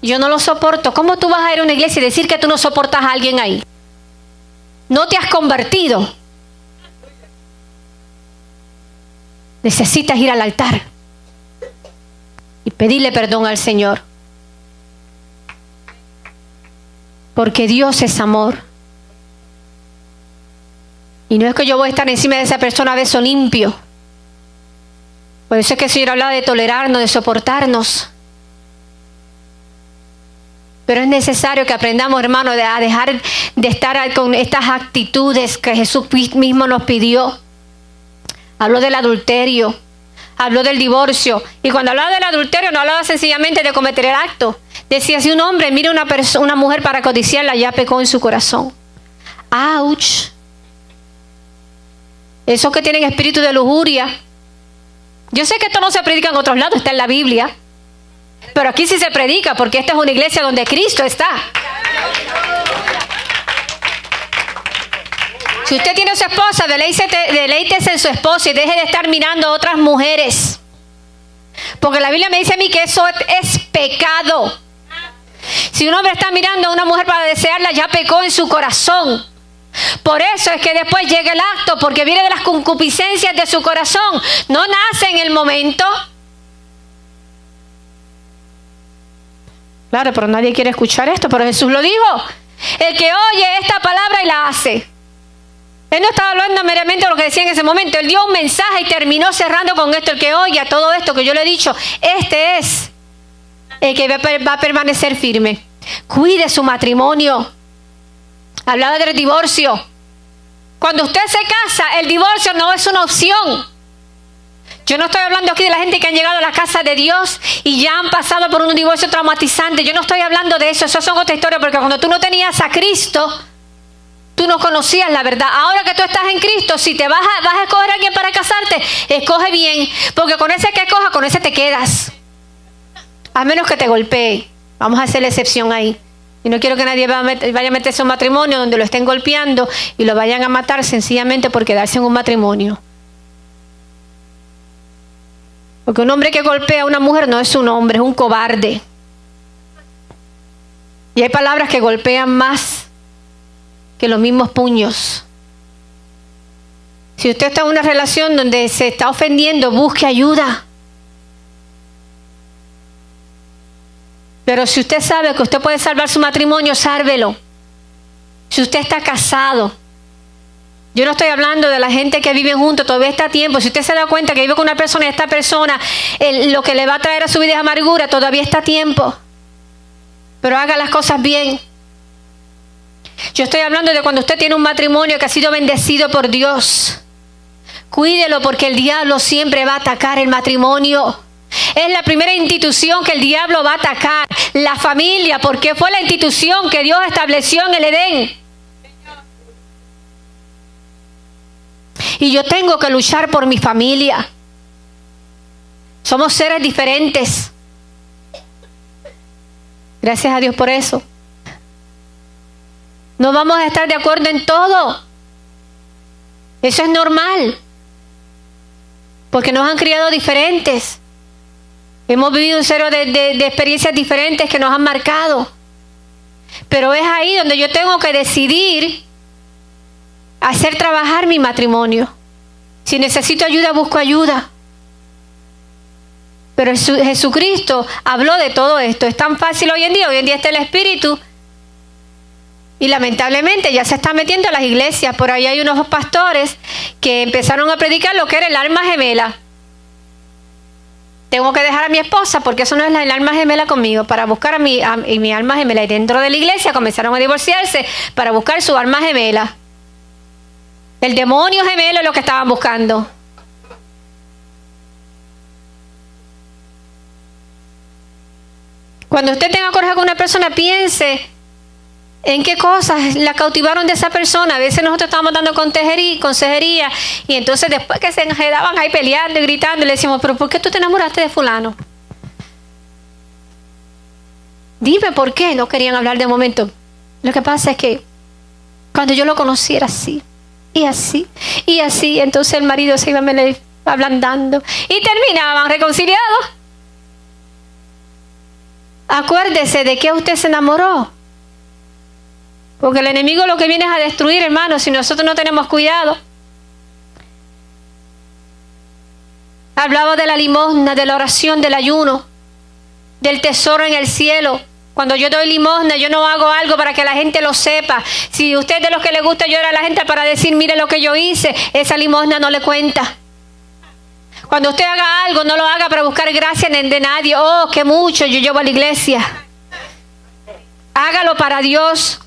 yo no lo soporto. ¿Cómo tú vas a ir a una iglesia y decir que tú no soportas a alguien ahí? No te has convertido. Necesitas ir al altar y pedirle perdón al Señor. Porque Dios es amor. Y no es que yo voy a estar encima de esa persona a beso limpio. Por eso es que el Señor habla de tolerarnos, de soportarnos. Pero es necesario que aprendamos, hermanos, a dejar de estar con estas actitudes que Jesús mismo nos pidió. Habló del adulterio, habló del divorcio. Y cuando hablaba del adulterio no hablaba sencillamente de cometer el acto. Decía, si un hombre mira a una mujer para codiciarla, ya pecó en su corazón. ¡Auch! Esos que tienen espíritu de lujuria. Yo sé que esto no se predica en otros lados, está en la Biblia. Pero aquí sí se predica, porque esta es una iglesia donde Cristo está. Si usted tiene a su esposa, deleítese en su esposa y deje de estar mirando a otras mujeres. Porque la Biblia me dice a mí que eso es pecado. Si un hombre está mirando a una mujer para desearla, ya pecó en su corazón. Por eso es que después llega el acto, porque viene de las concupiscencias de su corazón. No nace en el momento. Claro, pero nadie quiere escuchar esto, pero Jesús lo dijo. El que oye esta palabra y la hace. Él no estaba hablando meramente de lo que decía en ese momento. Él dio un mensaje y terminó cerrando con esto. El que oye todo esto que yo le he dicho, este es el que va a permanecer firme. Cuide su matrimonio. Hablaba del divorcio. Cuando usted se casa, el divorcio no es una opción. Yo no estoy hablando aquí de la gente que han llegado a la casa de Dios y ya han pasado por un divorcio traumatizante. Yo no estoy hablando de eso. Eso son otra historia, porque cuando tú no tenías a Cristo, tú no conocías la verdad. Ahora que tú estás en Cristo, si te vas a escoger a alguien para casarte, escoge bien. Porque con ese que escoja, con ese te quedas. A menos que te golpee. Vamos a hacer la excepción ahí. Y no quiero que nadie vaya a meterse en un matrimonio donde lo estén golpeando y lo vayan a matar sencillamente por quedarse en un matrimonio. Porque un hombre que golpea a una mujer no es un hombre, es un cobarde. Y hay palabras que golpean más que los mismos puños. Si usted está en una relación donde se está ofendiendo, busque ayuda. Pero si usted sabe que usted puede salvar su matrimonio, sálvelo. Si usted está casado. Yo no estoy hablando de la gente que vive juntos, todavía está a tiempo. Si usted se da cuenta que vive con una persona y esta persona lo que le va a traer a su vida es amargura, todavía está a tiempo. Pero haga las cosas bien. Yo estoy hablando de cuando usted tiene un matrimonio que ha sido bendecido por Dios. Cuídelo, porque el diablo siempre va a atacar el matrimonio. Es la primera institución que el diablo va a atacar. La familia, porque fue la institución que Dios estableció en el Edén. Y yo tengo que luchar por mi familia. Somos seres diferentes. Gracias a Dios por eso. No vamos a estar de acuerdo en todo. Eso es normal. Porque nos han criado diferentes. Hemos vivido un serio de experiencias diferentes que nos han marcado. Pero es ahí donde yo tengo que decidir hacer trabajar mi matrimonio. Si necesito ayuda, busco ayuda. Pero Jesucristo habló de todo esto. Es tan fácil hoy en día. Hoy en día está el Espíritu. Y lamentablemente ya se están metiendo a las iglesias. Por ahí hay unos pastores que empezaron a predicar lo que era el alma gemela. Tengo que dejar a mi esposa porque eso no es el alma gemela conmigo, para buscar a mi alma gemela. Y dentro de la iglesia comenzaron a divorciarse para buscar su alma gemela. El demonio gemelo es lo que estaban buscando. Cuando usted tenga coraje con una persona, piense en qué cosas la cautivaron de esa persona. A veces nosotros estábamos dando consejería y entonces después que se enredaban ahí peleando y gritando, le decimos, pero ¿por qué tú te enamoraste de fulano? Dime por qué no querían hablar de momento. Lo que pasa es que cuando yo lo conocí era así, y así, y así. Entonces el marido se iba ablandando y terminaban reconciliados. Acuérdese de qué usted se enamoró. Porque el enemigo lo que viene es a destruir, hermanos, si nosotros no tenemos cuidado. Hablaba de la limosna, de la oración, del ayuno, del tesoro en el cielo. Cuando yo doy limosna, yo no hago algo para que la gente lo sepa. Si usted es de los que le gusta llorar a la gente para decir, mire lo que yo hice, esa limosna no le cuenta. Cuando usted haga algo, no lo haga para buscar gracia de nadie. Oh, qué mucho yo llevo a la iglesia. Hágalo para Dios.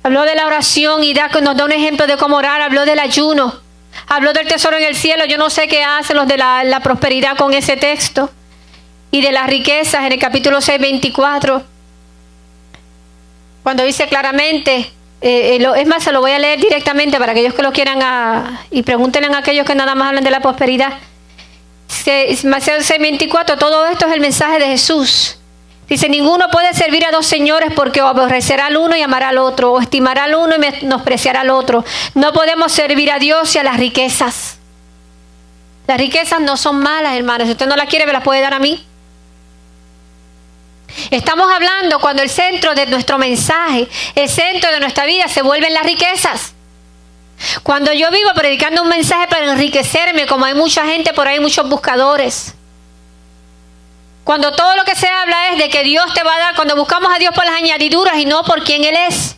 Habló de la oración y nos da un ejemplo de cómo orar. Habló del ayuno. Habló del tesoro en el cielo. Yo no sé qué hacen los de la prosperidad con ese texto. Y de las riquezas en el capítulo 6, 24. Cuando dice claramente, es más, se lo voy a leer directamente para aquellos que lo quieran y pregúntenle a aquellos que nada más hablan de la prosperidad. Mateo 6, 24, todo esto es el mensaje de Jesús. Dice, ninguno puede servir a dos señores porque aborrecerá al uno y amará al otro, o estimará al uno y menospreciará al otro. No podemos servir a Dios y a las riquezas. Las riquezas no son malas, hermanos. Si usted no las quiere, me las puede dar a mí. Estamos hablando cuando el centro de nuestro mensaje, el centro de nuestra vida se vuelven las riquezas. Cuando yo vivo predicando un mensaje para enriquecerme, como hay mucha gente por ahí, muchos buscadores. Cuando todo lo que se habla es de que Dios te va a dar, cuando buscamos a Dios por las añadiduras y no por quien Él es.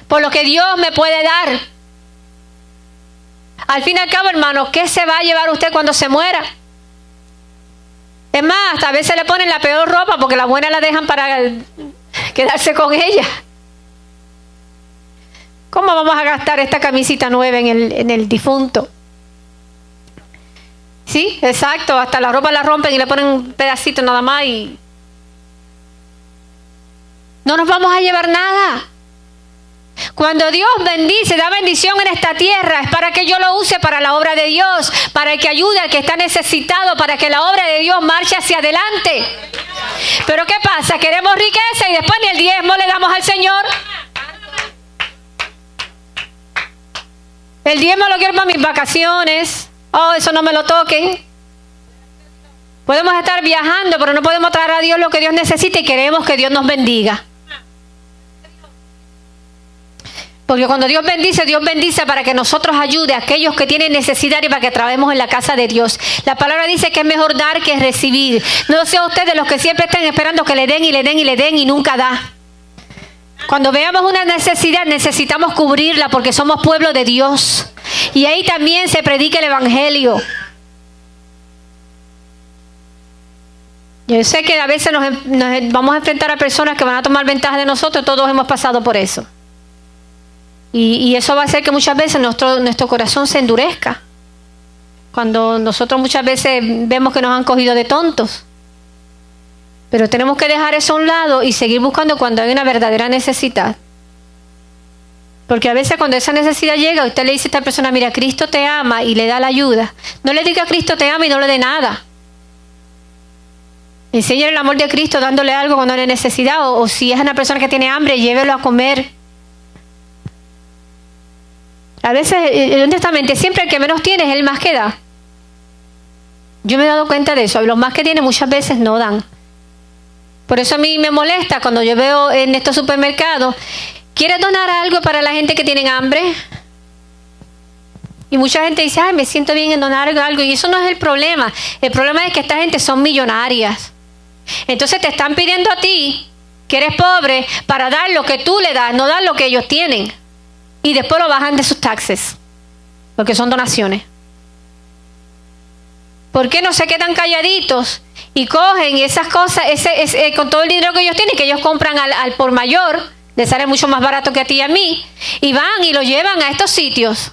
Por lo que Dios me puede dar. Al fin y al cabo, hermano, ¿qué se va a llevar usted cuando se muera? Es más, hasta a veces le ponen la peor ropa porque la buena la dejan para quedarse con ella. ¿Cómo vamos a gastar esta camisita nueva en el difunto? Sí, exacto, hasta la ropa la rompen y le ponen un pedacito nada más y no nos vamos a llevar nada. Cuando Dios bendice, da bendición en esta tierra, es para que yo lo use para la obra de Dios, para que ayude al que está necesitado, para que la obra de Dios marche hacia adelante. Pero ¿qué pasa? Queremos riqueza y después ni el diezmo le damos al Señor. El diezmo lo quiero para mis vacaciones. Oh, eso no me lo toquen. Podemos estar viajando, pero no podemos traer a Dios lo que Dios necesita y queremos que Dios nos bendiga. Porque cuando Dios bendice para que nosotros ayude a aquellos que tienen necesidad y para que trabajemos en la casa de Dios. La palabra dice que es mejor dar que recibir. No sea usted de los que siempre están esperando que le den y le den y le den y nunca da. Cuando veamos una necesidad, necesitamos cubrirla porque somos pueblo de Dios. Y ahí también se predica el evangelio. Yo sé que a veces nos vamos a enfrentar a personas que van a tomar ventaja de nosotros. Todos hemos pasado por eso. Y eso va a hacer que muchas veces nuestro corazón se endurezca. Cuando nosotros muchas veces vemos que nos han cogido de tontos. Pero tenemos que dejar eso a un lado y seguir buscando cuando hay una verdadera necesidad. Porque a veces cuando esa necesidad llega, usted le dice a esta persona, mira, Cristo te ama y le da la ayuda. No le diga Cristo te ama y no le dé nada. Enséñale el amor de Cristo dándole algo cuando hay necesidad. O si es una persona que tiene hambre, llévelo a comer. A veces, honestamente, siempre el que menos tiene es el más que da. Yo me he dado cuenta de eso. Los más que tienen muchas veces no dan. Por eso a mí me molesta cuando yo veo en estos supermercados, ¿quieres donar algo para la gente que tiene hambre? Y mucha gente dice, ay, me siento bien en donar algo. Y eso no es el problema. El problema es que esta gente son millonarias. Entonces te están pidiendo a ti que eres pobre para dar lo que tú le das, no dar lo que ellos tienen. Y después lo bajan de sus taxes, porque son donaciones. ¿Por qué no se quedan calladitos y cogen esas cosas, con todo el dinero que ellos tienen, que ellos compran al por mayor, les sale mucho más barato que a ti y a mí, y van y lo llevan a estos sitios?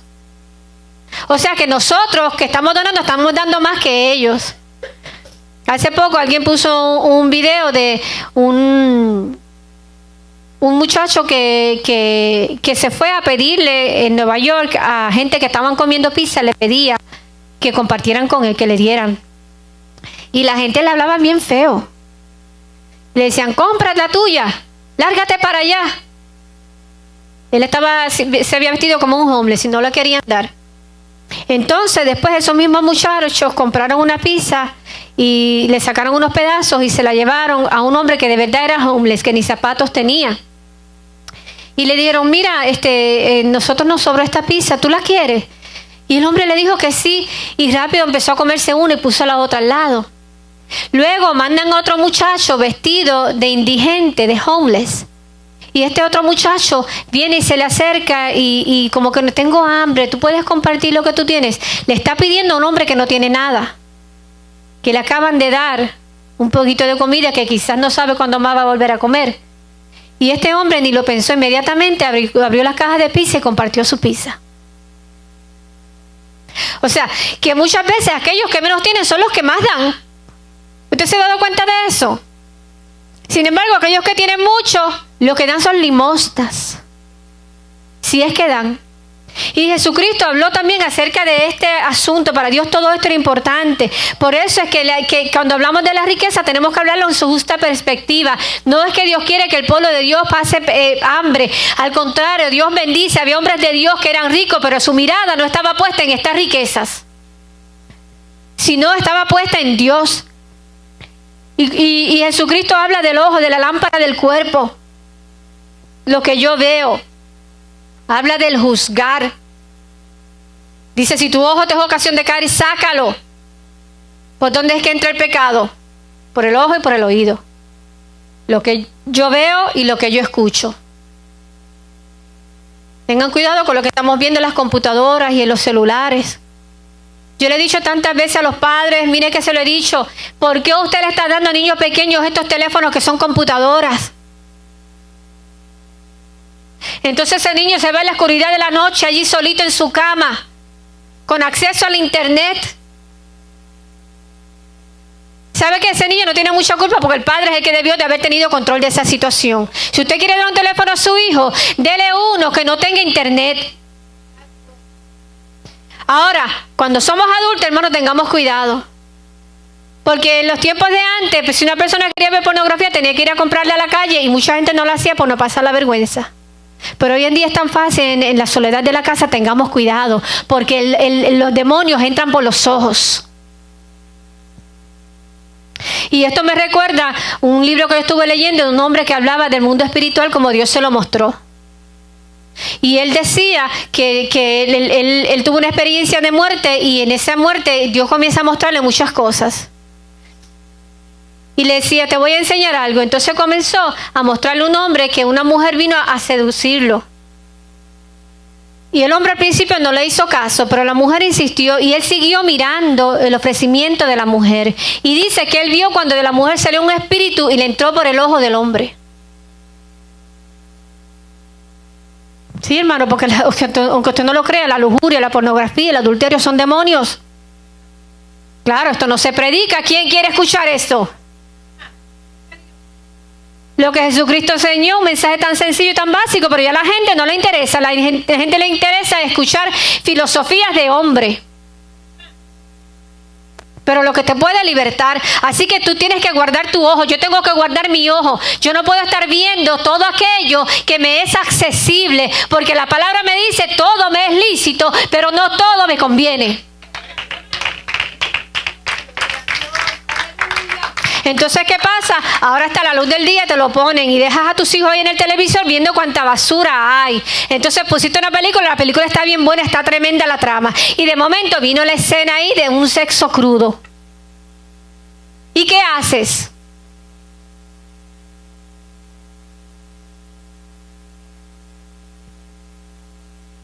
O sea que nosotros que estamos donando, estamos dando más que ellos. Hace poco alguien puso un video de un muchacho que se fue a pedirle en Nueva York a gente que estaban comiendo pizza, le pedía que compartieran con él, que le dieran. Y la gente le hablaba bien feo. Le decían, compra la tuya, lárgate para allá. Él se había vestido como un homeless y no le querían dar. Entonces después esos mismos muchachos compraron una pizza y le sacaron unos pedazos y se la llevaron a un hombre que de verdad era homeless, que ni zapatos tenía. Y le dijeron, mira, nosotros nos sobró esta pizza, ¿tú la quieres? Y el hombre le dijo que sí, y rápido empezó a comerse una y puso la otra al lado. Luego mandan a otro muchacho vestido de indigente, de homeless. Y este otro muchacho viene y se le acerca y como que no tengo hambre, tú puedes compartir lo que tú tienes. Le está pidiendo a un hombre que no tiene nada, que le acaban de dar un poquito de comida que quizás no sabe cuándo más va a volver a comer. Y este hombre ni lo pensó, inmediatamente abrió las cajas de pizza y compartió su pizza. O sea, que muchas veces aquellos que menos tienen son los que más dan. ¿Usted se ha dado cuenta de eso? Sin embargo, aquellos que tienen mucho, lo que dan son limosnas. Si es que dan. Y Jesucristo habló también acerca de este asunto. Para Dios todo esto era importante. Por eso es que cuando hablamos de la riqueza tenemos que hablarlo en su justa perspectiva. No es que Dios quiere que el pueblo de Dios pase hambre. Al contrario, Dios bendice. Había hombres de Dios que eran ricos, pero su mirada no estaba puesta en estas riquezas, sino estaba puesta en Dios. Y Jesucristo habla del ojo, de la lámpara del cuerpo. Lo que yo veo. Habla del juzgar. Dice, si tu ojo te es ocasión de caer, sácalo. ¿Por dónde es que entra el pecado? Por el ojo y por el oído. Lo que yo veo y lo que yo escucho. Tengan cuidado con lo que estamos viendo en las computadoras y en los celulares. Yo le he dicho tantas veces a los padres, mire que se lo he dicho, ¿por qué usted le está dando a niños pequeños estos teléfonos que son computadoras? Entonces ese niño se va en la oscuridad de la noche allí solito en su cama, con acceso al internet. ¿Sabe que ese niño no tiene mucha culpa? Porque el padre es el que debió de haber tenido control de esa situación. Si usted quiere dar un teléfono a su hijo, dele uno que no tenga internet. Ahora, cuando somos adultos, hermanos, tengamos cuidado. Porque en los tiempos de antes, pues, si una persona quería ver pornografía, tenía que ir a comprarla a la calle y mucha gente no lo hacía por no pasar la vergüenza. Pero hoy en día es tan fácil, en la soledad de la casa, tengamos cuidado, porque los demonios entran por los ojos. Y esto me recuerda un libro que yo estuve leyendo de un hombre que hablaba del mundo espiritual como Dios se lo mostró. Y él decía que él tuvo una experiencia de muerte y en esa muerte Dios comienza a mostrarle muchas cosas. Y le decía, te voy a enseñar algo. Entonces comenzó a mostrarle un hombre que una mujer vino a seducirlo. Y el hombre al principio no le hizo caso, pero la mujer insistió y él siguió mirando el ofrecimiento de la mujer. Y dice que él vio cuando de la mujer salió un espíritu y le entró por el ojo del hombre. Sí, hermano, porque aunque usted no lo crea, la lujuria, la pornografía, el adulterio son demonios. Claro, esto no se predica. ¿Quién quiere escuchar esto? Lo que Jesucristo enseñó, un mensaje tan sencillo y tan básico, pero ya a la gente no le interesa. A la gente le interesa escuchar filosofías de hombre. Pero lo que te puede libertar. Así que tú tienes que guardar tu ojo. Yo tengo que guardar mi ojo. Yo no puedo estar viendo todo aquello que me es accesible. Porque la palabra me dice, todo me es lícito, pero no todo me conviene. Entonces, ¿qué pasa? Ahora hasta la luz del día te lo ponen y dejas a tus hijos ahí en el televisor viendo cuánta basura hay. Entonces pusiste una película, la película está bien buena, está tremenda la trama. Y de momento vino la escena ahí de un sexo crudo. ¿Y qué haces?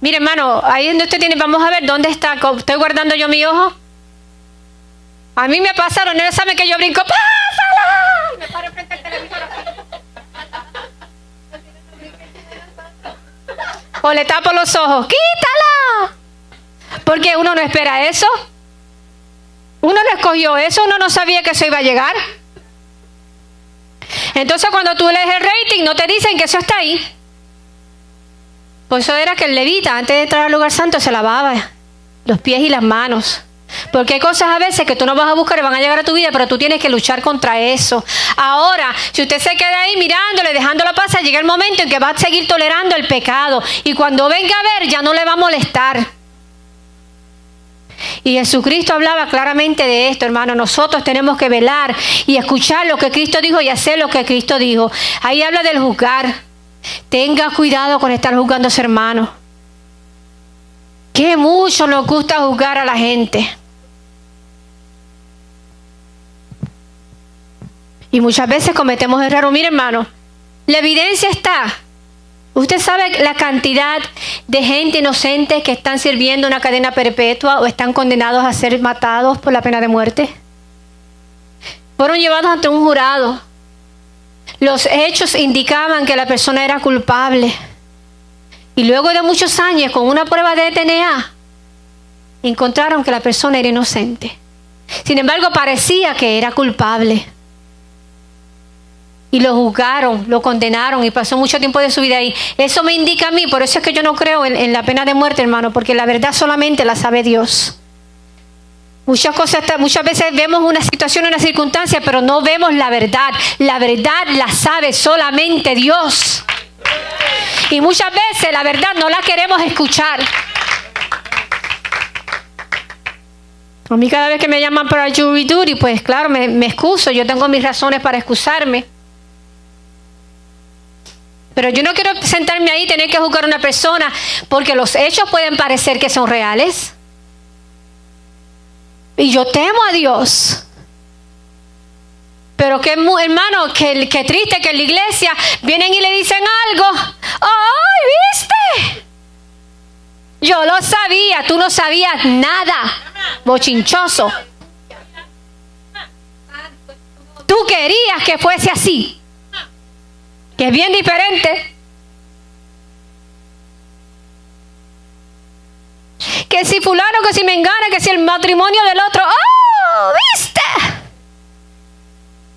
Mire, hermano, ahí donde usted tiene, vamos a ver dónde está. ¿Estoy guardando yo mi ojo? A mí me pasaron, no sabe que yo brinco. ¡Pásala! Y me paro frente al televisor así. O le tapo los ojos. ¡Quítala! Porque uno no espera eso. Uno no escogió eso, uno no sabía que eso iba a llegar. Entonces cuando tú lees el rating no te dicen que eso está ahí. Por eso era que el levita antes de entrar al lugar santo se lavaba los pies y las manos. Porque hay cosas a veces que tú no vas a buscar y van a llegar a tu vida, pero tú tienes que luchar contra eso. Ahora, si usted se queda ahí mirándole, dejándolo pasar, llega el momento en que va a seguir tolerando el pecado. Y cuando venga a ver, ya no le va a molestar. Y Jesucristo hablaba claramente de esto, hermano. Nosotros tenemos que velar y escuchar lo que Cristo dijo y hacer lo que Cristo dijo. Ahí habla del juzgar. Tenga cuidado con estar juzgando a su hermano. Que mucho nos gusta juzgar a la gente. Y muchas veces cometemos errores. Mire, hermano, la evidencia está. ¿Usted sabe la cantidad de gente inocente que están sirviendo una cadena perpetua o están condenados a ser matados por la pena de muerte? Fueron llevados ante un jurado. Los hechos indicaban que la persona era culpable. Y luego de muchos años, con una prueba de DNA, encontraron que la persona era inocente. Sin embargo, parecía que era culpable. Y lo juzgaron, lo condenaron y pasó mucho tiempo de su vida ahí. Eso me indica a mí, por eso es que yo no creo en la pena de muerte, hermano, porque la verdad solamente la sabe Dios. Muchas veces vemos una situación, una circunstancia, pero no vemos la verdad. La verdad la sabe solamente Dios. Y muchas veces la verdad no la queremos escuchar. A mí cada vez que me llaman para jury duty, pues claro, me excuso. Yo tengo mis razones para excusarme. Pero yo no quiero sentarme ahí y tener que juzgar a una persona porque los hechos pueden parecer que son reales. Y yo temo a Dios. Pero que, hermano, que triste que en la iglesia vienen y le dicen algo. ¡Ay, viste! Yo lo sabía, tú no sabías nada. Bochinchoso. Tú querías que fuese así. Que es bien diferente. Que si fulano, que si mengana, que si el matrimonio del otro. ¡Oh, viste!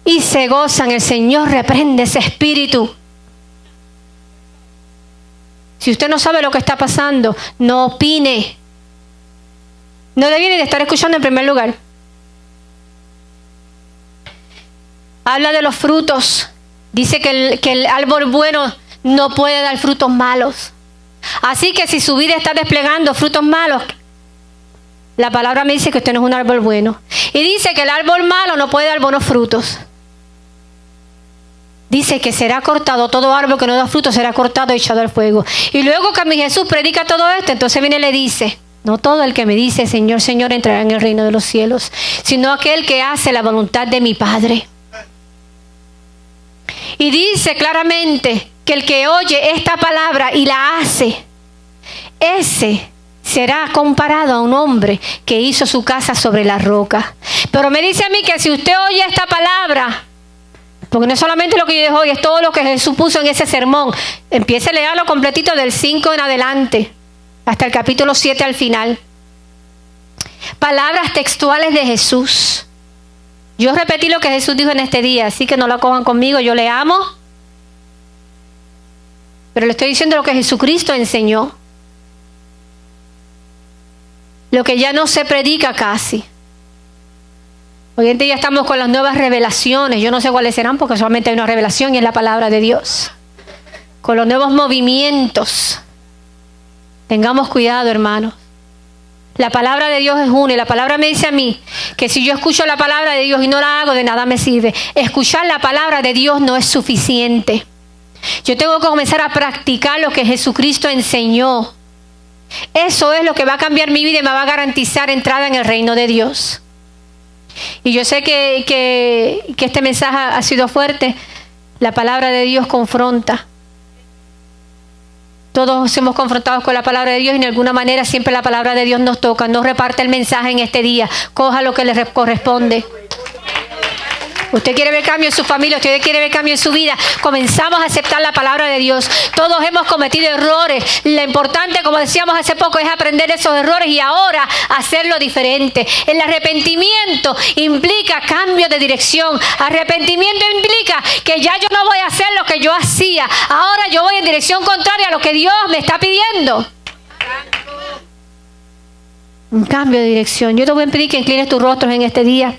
Y se gozan. El Señor reprende ese espíritu. Si usted no sabe lo que está pasando, no opine. No debiene de estar escuchando en primer lugar. Habla de los frutos. Dice que el árbol bueno no puede dar frutos malos. Así que si su vida está desplegando frutos malos, la palabra me dice que usted no es un árbol bueno. Y dice que el árbol malo no puede dar buenos frutos. Dice que será cortado, todo árbol que no da frutos será cortado y echado al fuego. Y luego que mi Jesús predica todo esto, entonces viene y le dice: no todo el que me dice Señor, Señor entrará en el reino de los cielos, sino aquel que hace la voluntad de mi Padre. Y dice claramente que el que oye esta palabra y la hace, ese será comparado a un hombre que hizo su casa sobre la roca. Pero me dice a mí que si usted oye esta palabra, porque no es solamente lo que yo dejo hoy, es todo lo que Jesús puso en ese sermón. Empiece a leerlo completito del 5 en adelante, hasta el capítulo 7 al final. Palabras textuales de Jesús. Yo repetí lo que Jesús dijo en este día, así que no la cojan conmigo, yo le amo. Pero le estoy diciendo lo que Jesucristo enseñó. Lo que ya no se predica casi. Hoy en día estamos con las nuevas revelaciones. Yo no sé cuáles serán porque solamente hay una revelación y es la palabra de Dios. Con los nuevos movimientos. Tengamos cuidado, hermanos. La palabra de Dios es una y la palabra me dice a mí que si yo escucho la palabra de Dios y no la hago, de nada me sirve. Escuchar la palabra de Dios no es suficiente. Yo tengo que comenzar a practicar lo que Jesucristo enseñó. Eso es lo que va a cambiar mi vida y me va a garantizar entrada en el reino de Dios. Y yo sé que este mensaje ha sido fuerte. La palabra de Dios confronta. Todos hemos confrontado con la palabra de Dios y de alguna manera siempre la palabra de Dios nos toca. No reparte el mensaje en este día. Coja lo que le corresponde. Usted quiere ver cambio en su familia, usted quiere ver cambio en su vida. Comenzamos a aceptar la palabra de Dios. Todos hemos cometido errores. Lo importante, como decíamos hace poco, es aprender esos errores y ahora hacerlo diferente. El arrepentimiento implica cambio de dirección. Arrepentimiento implica que ya yo no voy a hacer lo que yo hacía. Ahora yo voy en dirección contraria a lo que Dios me está pidiendo. Un cambio de dirección. Yo te voy a pedir que inclines tus rostros en este día.